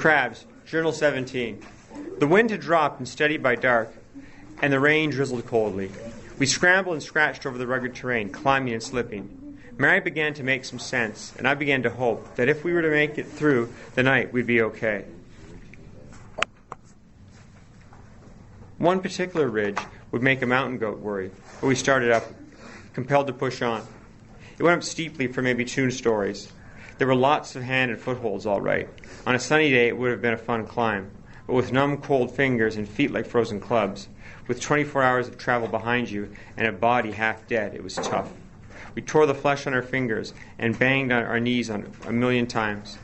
Crabbe's, Journal 17. The wind had dropped and steadied by dark, and the rain drizzled coldly. We scrambled and scratched over the rugged terrain, climbing and slipping. Mary began to make some sense, and I began to hope that if we were to make it through the night, we'd be okay. One particular ridge would make a mountain goat worry, but we started up, compelled to push on. It went up steeply for maybe 2 stories. There were lots of hand and footholds, all right. On a sunny day, it would have been a fun climb, but with numb, cold fingers and feet like frozen clubs, with 24 hours of travel behind you and a body half dead, it was tough. We tore the flesh on our fingers and banged on our knees a million times.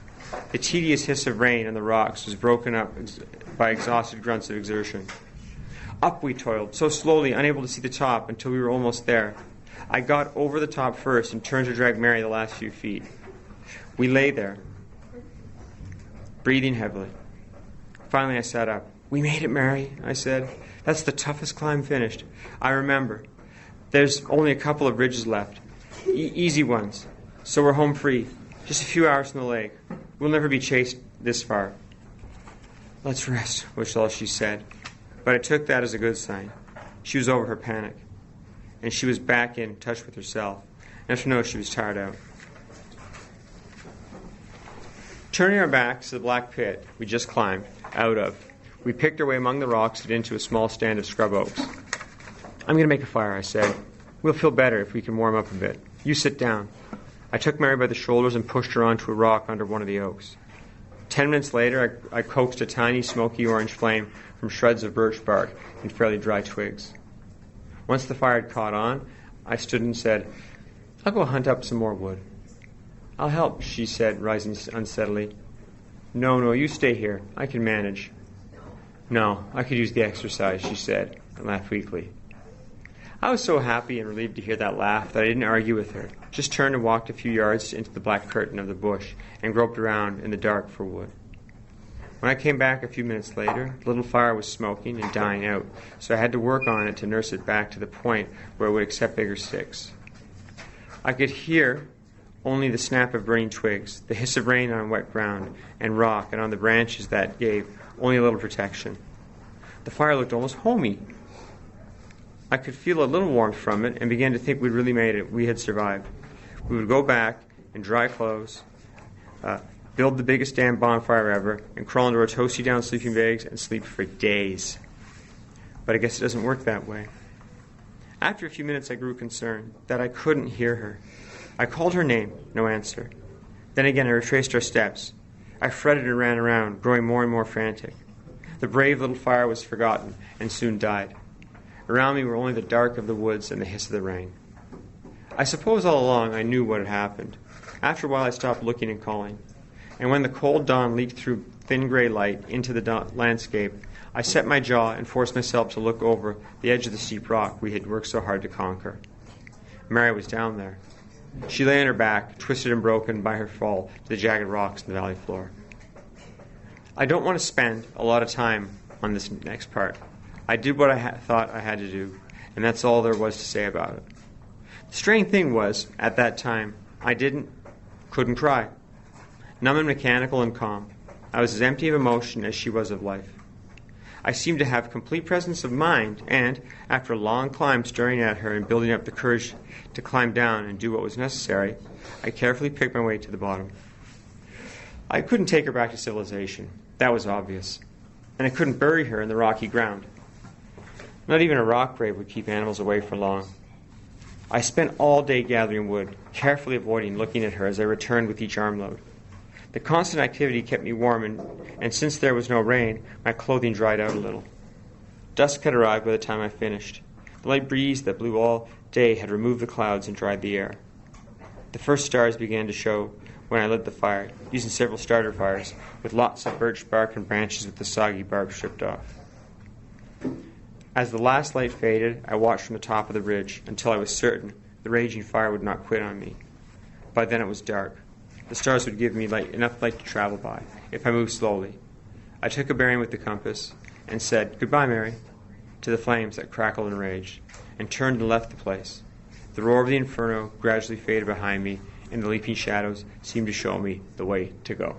The tedious hiss of rain on the rocks was broken up by exhausted grunts of exertion. Up we toiled, so slowly, unable to see the top until we were almost there. I got over the top first and turned to drag Mary the last few feet. We lay there, breathing heavily. Finally, I sat up. "We made it, Mary," I said. "That's the toughest climb finished. I remember. There's only a couple of ridges left. Easy ones. So we're home free. Just a few hours from the lake. We'll never be chased this far." "Let's rest," was all she said. But I took that as a good sign. She was over her panic. And she was back in touch with herself. Enough to know she was tired out. Turning our backs to the black pit we just climbed out of, we picked our way among the rocks and into a small stand of scrub oaks. "I'm going to make a fire," I said. "We'll feel better if we can warm up a bit. You sit down." I took Mary by the shoulders and pushed her onto a rock under one of the oaks. 10 minutes later, I coaxed a tiny, smoky orange flame from shreds of birch bark and fairly dry twigs. Once the fire had caught on, I stood and said, "I'll go hunt up some more wood." "I'll help," she said, rising unsteadily. No, you stay here. I can manage." "No, I could use the exercise," she said, and laughed weakly. I was so happy and relieved to hear that laugh that I didn't argue with her, just turned and walked a few yards into the black curtain of the bush and groped around in the dark for wood. When I came back a few minutes later, the little fire was smoking and dying out, so I had to work on it to nurse it back to the point where it would accept bigger sticks. I could hear only the snap of burning twigs, the hiss of rain on wet ground and rock and on the branches that gave only a little protection. The fire looked almost homey. I could feel a little warmth from it and began to think we'd really made it. We had survived. We would go back in dry clothes, build the biggest damn bonfire ever, and crawl into our toasty down sleeping bags and sleep for days. But I guess it doesn't work that way. After a few minutes I grew concerned that I couldn't hear her. I called her name, no answer. Then again I retraced our steps. I fretted and ran around, growing more and more frantic. The brave little fire was forgotten and soon died. Around me were only the dark of the woods and the hiss of the rain. I suppose all along I knew what had happened. After a while I stopped looking and calling. And when the cold dawn leaked through thin gray light into the landscape, I set my jaw and forced myself to look over the edge of the steep rock we had worked so hard to conquer. Mary was down there. She lay on her back, twisted and broken by her fall to the jagged rocks in the valley floor. I don't want to spend a lot of time on this next part. I did what I thought I had to do, and that's all there was to say about it. The strange thing was, at that time, I couldn't cry. Numb and mechanical and calm, I was as empty of emotion as she was of life. I seemed to have complete presence of mind, and, after a long climb staring at her and building up the courage to climb down and do what was necessary, I carefully picked my way to the bottom. I couldn't take her back to civilization. That was obvious. And I couldn't bury her in the rocky ground. Not even a rock grave would keep animals away for long. I spent all day gathering wood, carefully avoiding looking at her as I returned with each armload. The constant activity kept me warm, and since there was no rain, my clothing dried out a little. Dusk had arrived by the time I finished. The light breeze that blew all day had removed the clouds and dried the air. The first stars began to show when I lit the fire, using several starter fires, with lots of birch bark and branches with the soggy bark stripped off. As the last light faded, I watched from the top of the ridge until I was certain the raging fire would not quit on me. By then it was dark. The stars would give me enough light to travel by, if I moved slowly. I took a bearing with the compass and said, "Goodbye, Mary," to the flames that crackled and raged, and turned and left the place. The roar of the inferno gradually faded behind me, and the leaping shadows seemed to show me the way to go.